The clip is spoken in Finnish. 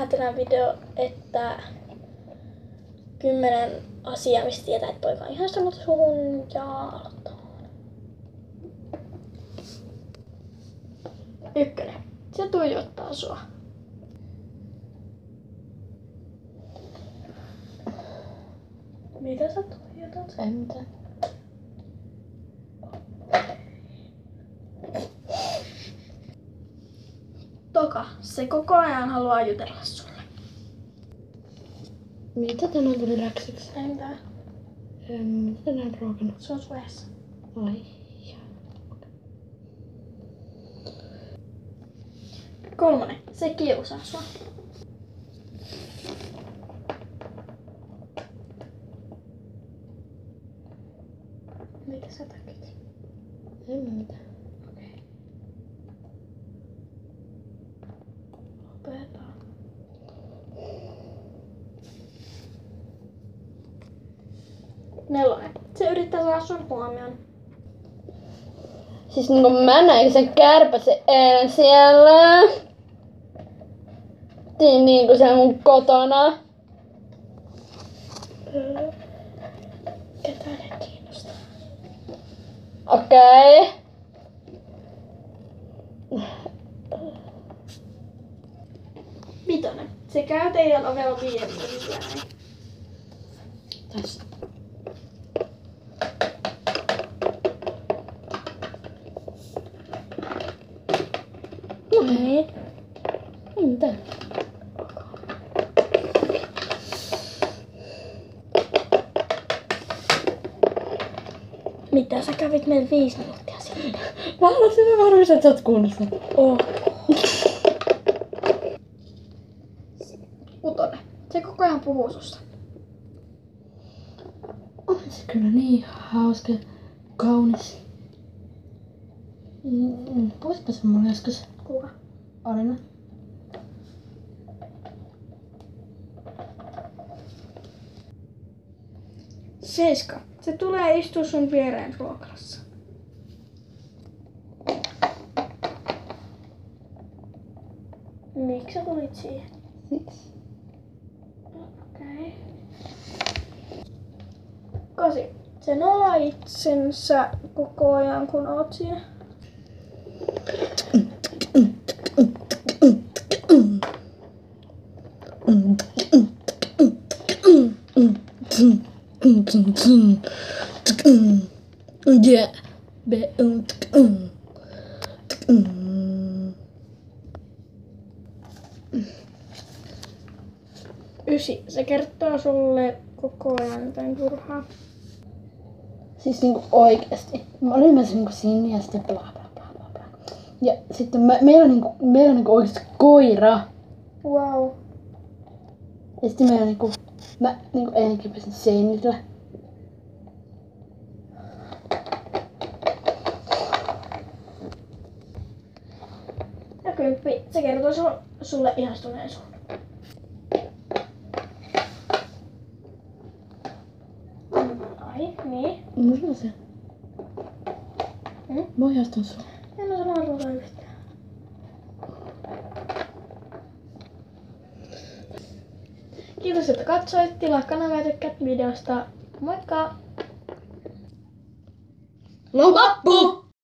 tehdään tänään video, että 10 asiaa, mistä tietää, että poika on ihastunut suhun ja aloittaa. 1. Se tuijottaa sua. Mitä sä tuijotat? En tiedä. Toka, se koko ajan haluaa jutella sulle. Mitä tänään tuli läksyksi? Entä? Mitä tänään on ruokannut? Se on suojassa. Ai. 3. Se kiusaa sua. Mitä sä takit? En mä mitään. Okei. Lopetaan. 4. Se yrittää saada sun huomioon. Siis niinku mä näin sen kärpäsen eilen siellä. Niinku siellä mun kotona. Ketään ei kiinnosta. Okei. 5. Se käy teidän ovella 5 minuutin välein. Tässä. Niin. Mitä? Mitä sä kävit meillä 5 minuuttia sitten? Mä haluaisin varmistaa, että sä oot kunnossa. Oh. 6. Se koko ajan puhuu susta. On se kyllä niin hauska, kaunis. Puhutpa se mulle joskus. Kuka? Alina. 7. Se tulee istua sun viereen ruokalassa. Miksi sä tulit siihen? Siksi. Okei. 8. Se nolaa itsensä koko ajan kun oot siinä. Yeah. 9. Se kertoo sulle koko ajan jotain turhaa. Siis niinku oikeesti. Mä olin myös niinku sinne ja sitten bla bla bla bla bla. Ja sitten meillä on niinku oikeesti koira. Wow. Ja sitten meillä on niinku, mä niinku ennenkin pesin seinillä. Ja 10. Se kertoo sulle ihastuneen sun. Ai, niin. Mulla on se. Mä oon ihastunut sua. En oo sanonut yhtään. Kiitos, että katsoit. Tilaa kanavaa ja tykkäät videosta. Moikka! Loppu!